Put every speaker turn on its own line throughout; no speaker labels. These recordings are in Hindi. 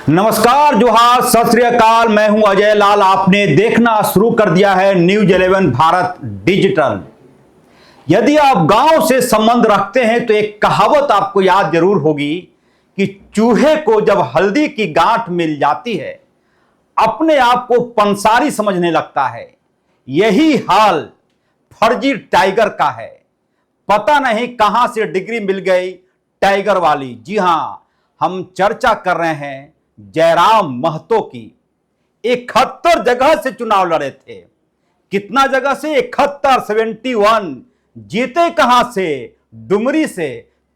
नमस्कार, जोहार, सत श्री अकाल। मैं हूं अजय लाल। आपने देखना शुरू कर दिया है न्यूज 11 भारत डिजिटल। यदि आप गांव से संबंध रखते हैं तो एक कहावत आपको याद जरूर होगी कि चूहे को जब हल्दी की गांठ मिल जाती है अपने आप को पंसारी समझने लगता है। यही हाल फर्जी टाइगर का है। पता नहीं कहां से डिग्री मिल गई टाइगर वाली। जी हां, हम चर्चा कर रहे हैं जयराम महतो की। 71 जगह से चुनाव लड़े थे। कितना जगह से? 71 जीते कहां से? डुमरी से।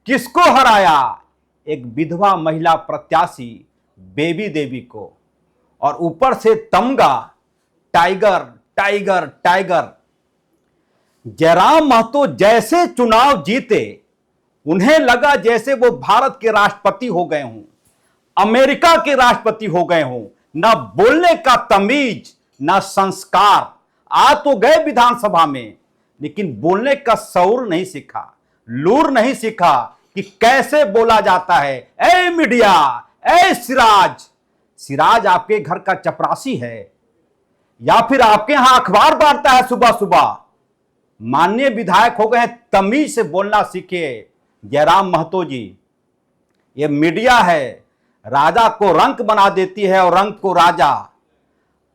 किसको हराया? एक विधवा महिला प्रत्याशी बेबी देवी को, और ऊपर से तमगा tiger tiger tiger. Jairam Mahato जैसे चुनाव जीते उन्हें लगा जैसे वो भारत के राष्ट्रपति हो गए हों, अमेरिका के राष्ट्रपति हो गए हों। ना बोलने का तमीज, ना संस्कार। आ तो गए विधानसभा में, लेकिन बोलने का शऊर नहीं सीखा, लूर नहीं सीखा कि कैसे बोला जाता है। ए मीडिया, ए सिराज आपके घर का चपरासी है या फिर आपके यहां अखबार बांटता है सुबह सुबह? माननीय विधायक हो गए हैं, तमीज से बोलना सीखे जयराम महतो जी। ये मीडिया है, राजा को रंक बना देती है और रंक को राजा।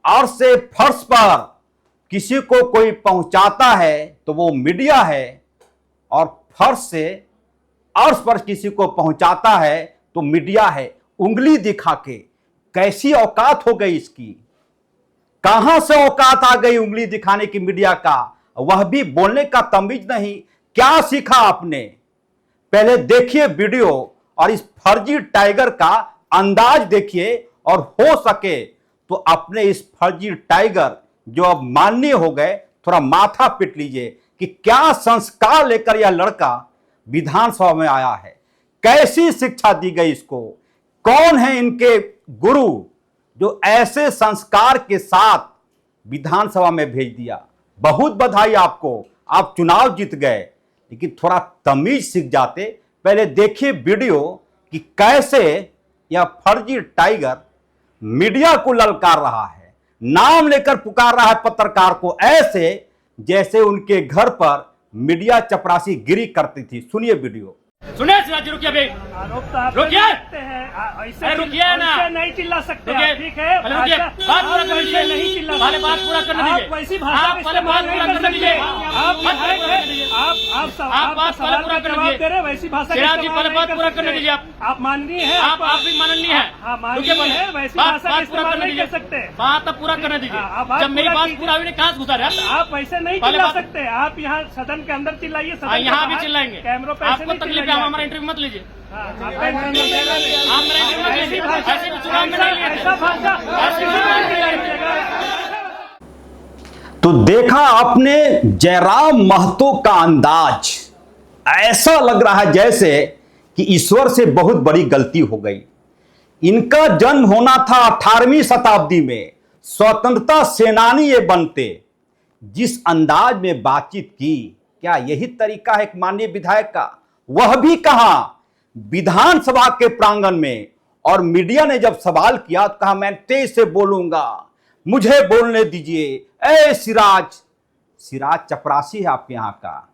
और से फर्श पर किसी को कोई पहुंचाता है तो वो मीडिया है, और फर्श से अर्श पर किसी को पहुंचाता है तो मीडिया है। उंगली दिखा के कैसी औकात हो गई इसकी? कहां से औकात आ गई उंगली दिखाने की मीडिया का? वह भी बोलने का तमीज नहीं। क्या सीखा आपने? पहले देखिए वीडियो और इस फर्जी टाइगर का अंदाज देखिए, और हो सके तो अपने इस फर्जी टाइगर जो अब माननीय हो गए थोड़ा माथा पीट लीजिए कि क्या संस्कार लेकर यह लड़का विधानसभा में आया है। कैसी शिक्षा दी गई इसको? कौन है इनके गुरु जो ऐसे संस्कार के साथ विधानसभा में भेज दिया? बहुत बधाई आपको, आप चुनाव जीत गए, लेकिन थोड़ा तमीज सीख जाते। पहले देखिए वीडियो कि कैसे यह फर्जी टाइगर मीडिया को ललकार रहा है, नाम लेकर पुकार रहा है पत्रकार को, ऐसे जैसे उनके घर पर मीडिया चपरासी गिरी करती थी। सुनिए वीडियो।
सुनिए रुकिए अभी, रुकिए, रुकिए ना,
नहीं चिल्ला सकते।
ठीक है, रुकिए, बात पूरा करने दीजिए, नहीं चिल्ला, पहले बात पूरा करने दीजिए।
आप वैसी भाषा
आप पहले बात पूरा करने दीजिए।
आप बात पूरा करने दीजिए। वैसी भाषा
सिराज जी, पहले बात पूरा करने दीजिए।
आप माननीय हैं,
आप भी माननीय हैं। रुकिए,
वैसी भाषा
बात पूरा करने दीजिए। बात अब पूरा करने दीजिए। जब मेरी बात पूरा हुई, कहाँ से घुसा रहे
आप वैसे नहीं चिल्ला सकते। आप यहाँ सदन के अंदर चिल्लाइए,
यहाँ भी चिल्लाएंगे।
कैमरों पे
आपको तकलीफ है, हमारा इंटरव्यू मत लीजिए।
तो देखा आपने जयराम महतो का अंदाज। ऐसा लग रहा है जैसे कि ईश्वर से बहुत बड़ी गलती हो गई। इनका जन्म होना था 18वीं शताब्दी में, स्वतंत्रता सेनानी ये बनते। जिस अंदाज में बातचीत की, क्या यही तरीका है एक माननीय विधायक का? वह भी कहा विधानसभा के प्रांगण में, और मीडिया ने जब सवाल किया तो कहा मैं तेज से बोलूंगा, मुझे बोलने दीजिए। ए सिराज चपरासी है आपके यहां का,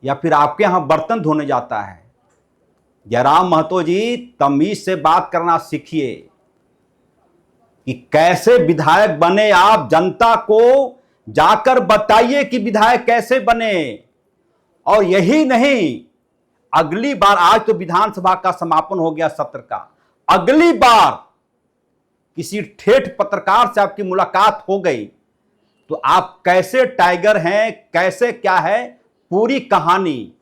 या फिर आपके यहां बर्तन धोने जाता है? जयराम महतो जी, तमीज से बात करना सीखिए कि कैसे विधायक बने आप। जनता को जाकर बताइए कि विधायक कैसे बने। और यही नहीं, अगली बार, आज तो विधानसभा का समापन हो गया सत्र का, अगली बार किसी ठेठ पत्रकार से आपकी मुलाकात हो गई तो आप कैसे टाइगर हैं, कैसे क्या है, पूरी कहानी।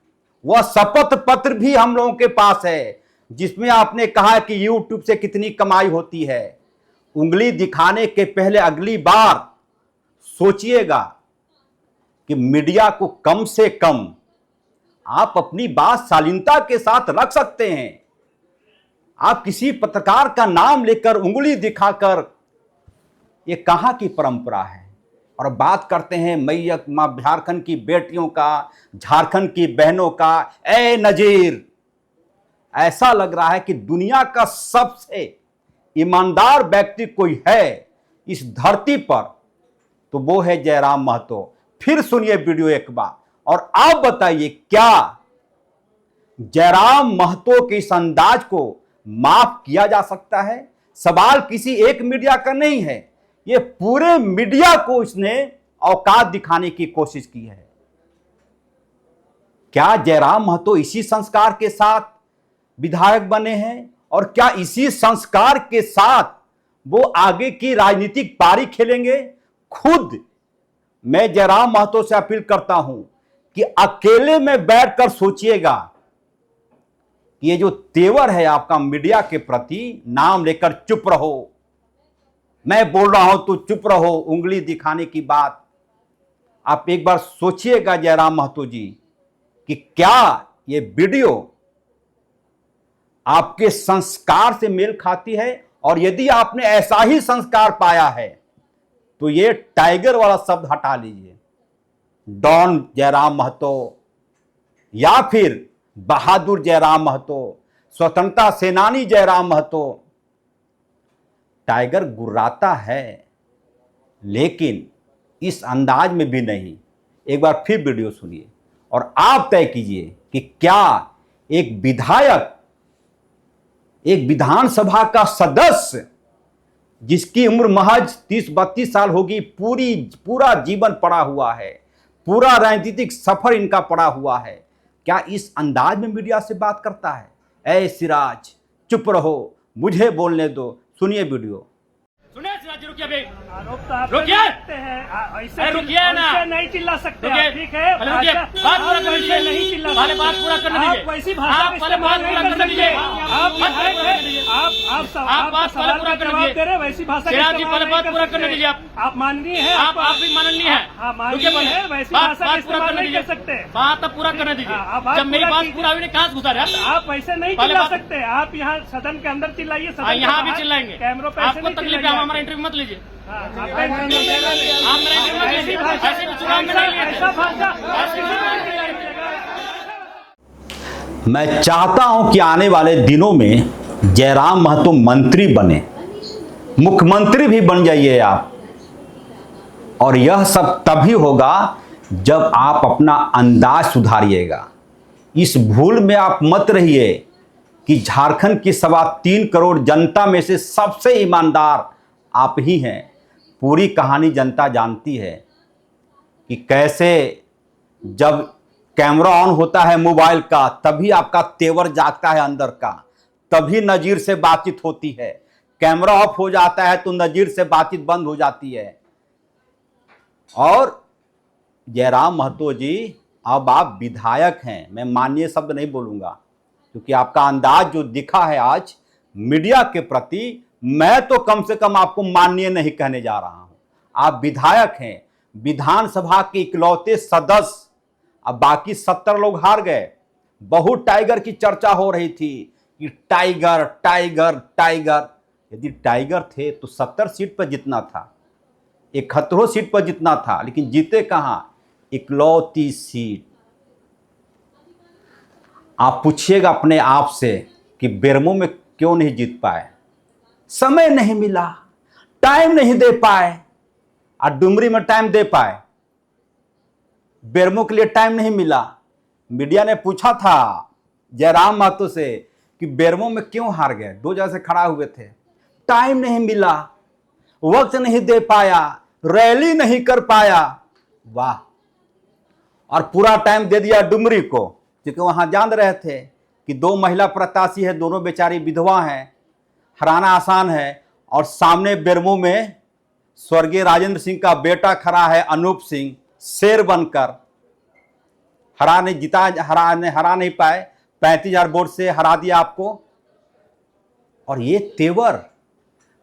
वह शपथ पत्र भी हम लोगों के पास है जिसमें आपने कहा कि यूट्यूब से कितनी कमाई होती है। उंगली दिखाने के पहले अगली बार सोचिएगा कि मीडिया को कम से कम आप अपनी बात शालीनता के साथ रख सकते हैं। आप किसी पत्रकार का नाम लेकर उंगली दिखाकर, ये कहां की परंपरा है? और बात करते हैं मैयत माँ झारखंड की बेटियों का, झारखंड की बहनों का। ए नजीर, ऐसा लग रहा है कि दुनिया का सबसे ईमानदार व्यक्ति कोई है इस धरती पर तो वो है जयराम महतो। फिर सुनिए वीडियो एक बार और आप बताइए क्या जयराम महतो के इस अंदाज को माफ किया जा सकता है? सवाल किसी एक मीडिया का नहीं है, ये पूरे मीडिया को इसने औकात दिखाने की कोशिश की है। क्या जयराम महतो इसी संस्कार के साथ विधायक बने हैं और क्या इसी संस्कार के साथ वो आगे की राजनीतिक पारी खेलेंगे? खुद मैं जयराम महतो से अपील करता हूं कि अकेले में बैठकर सोचिएगा कि ये जो तेवर है आपका मीडिया के प्रति, नाम लेकर चुप रहो, मैं बोल रहा हूं तो चुप रहो, उंगली दिखाने की बात, आप एक बार सोचिएगा जयराम महतो जी कि क्या ये वीडियो आपके संस्कार से मेल खाती है? और यदि आपने ऐसा ही संस्कार पाया है तो ये टाइगर वाला शब्द हटा लीजिए, डॉन जयराम महतो या फिर बहादुर जयराम महतो, स्वतंत्रता सेनानी जयराम महतो। टाइगर गुर्राता है लेकिन इस अंदाज में भी नहीं। एक बार फिर वीडियो सुनिए और आप तय कीजिए कि क्या एक विधायक, एक विधानसभा का सदस्य जिसकी उम्र महज 30-32 साल होगी, पूरा जीवन पड़ा हुआ है, पूरा राजनीतिक सफर इनका पड़ा हुआ है, क्या इस अंदाज में मीडिया से बात करता है? ऐ सिराज चुप रहो, मुझे बोलने दो। सुनिए वीडियो।
सुनिए सिराज जी, रुकिए अभी।
आरोप तो आप
रुकिए।
सकते हैं, ऐसे
रुकिए ना।
ऐसे नहीं चिल्ला सकते
रुकिए।
आप, ठीक है?
पहले रुकिए, बात पूरा करने दीजिए।
नहीं चिल्ला
पहले
सकते।
बात पूरा करने दीजिए।
आप वैसी भाषा
आप
का
पहले बात
इस्तेमाल नहीं
पूरा
कर
करने
सकते।
दीजिए।
आप
बात पूरा करने दीजिए।
आप
आप बात
सवाल
पूरा
का
करने
जवाब
दीजिए।
दे रहे हैं, वैसी भाषा का
सिराज जी,
इस्तेमाल
पहले
नहीं
बात
कर
पूरा
सकते।
करने दीजिए।
आप माननीय हैं,
आप भी माननीय हैं।
हाँ,
रुकिए
माननीय
बोले।
है, वैसी
बात
भाषा का
बात पूरा
इस्तेमाल
करने
नहीं
दीजिए।
कर सकते।
बात अब पूरा करने दीजिए।
हाँ, बात
जब मेरी
पूरा
बात
कीजिए।
पूरा हुई नहीं, कहाँ से घुसा रहे
आप वैसे नहीं
पहले
चिल्ला
बात-
सकते। आप यहाँ सदन के अंदर चिल्लाइए, सदन के
यहाँ भी
बाहर
चिल्लाएंगे।
कैमरों पे ऐसे
आपको
नहीं
तकलीफ है,
चिल्लाइए।
हमारा इंटरव्यू मत लीजिए।
हाँ, आपका इंटरव्यू ले रहे हैं।
आप मेरा इंटरव्यू मत
ऐसी
लीजिए।
भाषा,
ऐसे भी चुनाव में नहीं लिए।
ऐसा भाषा
मैं चाहता हूं कि आने वाले दिनों में जयराम महतो मंत्री बने, मुख्यमंत्री भी बन जाइए आप। और यह सब तभी होगा जब आप अपना अंदाज सुधारिएगा। इस भूल में आप मत रहिए कि झारखंड की 3.25 करोड़ जनता में से सबसे ईमानदार आप ही हैं। पूरी कहानी जनता जानती है कि कैसे जब कैमरा ऑन होता है मोबाइल का तभी आपका तेवर जागता है अंदर का, तभी नजीर से बातचीत होती है। कैमरा ऑफ हो जाता है तो नजीर से बातचीत बंद हो जाती है। और जयराम महतो जी, अब आप विधायक हैं, मैं माननीय शब्द नहीं बोलूंगा क्योंकि आपका अंदाज जो दिखा है आज मीडिया के प्रति, मैं तो कम से कम आपको माननीय नहीं कहने जा रहा हूं। आप विधायक हैं, विधानसभा के इकलौते सदस्य। अब बाकी 70 लोग हार गए। बहुत टाइगर की चर्चा हो रही थी कि टाइगर टाइगर टाइगर। यदि टाइगर थे तो 70 सीट पर जितना था, 71 सीट पर जितना था, लेकिन जीते कहां? इकलौती सीट। आप पूछिएगा अपने आप से कि बेरमो में क्यों नहीं जीत पाए? समय नहीं मिला, टाइम नहीं दे पाए। और डुमरी में टाइम दे पाए, बेरमो के लिए टाइम नहीं मिला। मीडिया ने पूछा था जयराम महतो से कि बेरमो में क्यों हार गए, 2 जगह से खड़ा हुए थे। टाइम नहीं मिला, वक्त नहीं दे पाया, रैली नहीं कर पाया। वाह। और पूरा टाइम दे दिया डुमरी को क्योंकि वहां जान रहे थे कि 2 महिला प्रत्याशी है, दोनों बेचारी विधवा हैं, हराना आसान है। और सामने बेरमो में स्वर्गीय राजेंद्र सिंह का बेटा खड़ा है, अनूप सिंह, शेर बनकर। हरा नहीं पाए, 35,000 वोट से हरा दिया आपको। और ये तेवर,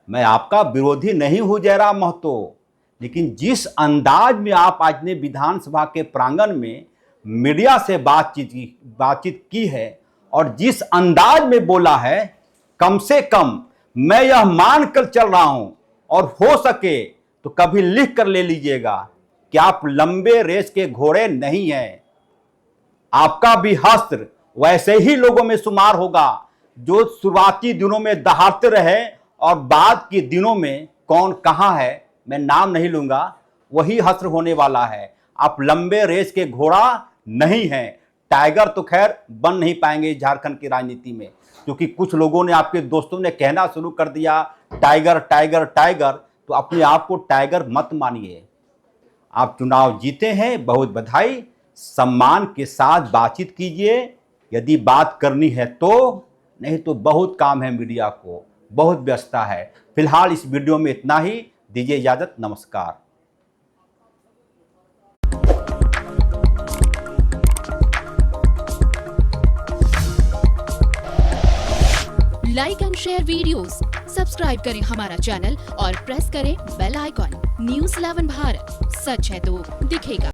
मैं आपका विरोधी नहीं हूं जयराम महतो, लेकिन जिस अंदाज में आप आज ने विधानसभा के प्रांगण में मीडिया से बातचीत की है और जिस अंदाज में बोला है, कम से कम मैं यह मान कर चल रहा हूं और हो सके तो कभी लिख कर ले लीजिएगा कि आप लंबे रेस के घोड़े नहीं हैं। आपका भी हश्र वैसे ही लोगों में शुमार होगा जो शुरुआती दिनों में दहाड़ते रहे और बाद के दिनों में कौन कहां है मैं नाम नहीं लूंगा, वही हश्र होने वाला है। आप लंबे रेस के घोड़ा नहीं हैं। टाइगर तो खैर बन नहीं पाएंगे झारखंड की राजनीति में, क्योंकि कुछ लोगों ने, आपके दोस्तों ने कहना शुरू कर दिया टाइगर टाइगर टाइगर, तो अपने आप को टाइगर मत मानिए। आप चुनाव जीते हैं, बहुत बधाई। सम्मान के साथ बातचीत कीजिए यदि बात करनी है तो, नहीं तो बहुत काम है मीडिया को, बहुत व्यस्तता है। फिलहाल इस वीडियो में इतना ही, दीजिए इजाजत, नमस्कार।
Like and share videos, subscribe करें हमारा चैनल और प्रेस करें बेल आइकॉन। न्यूज़ 11 भारत, सच है तो दिखेगा।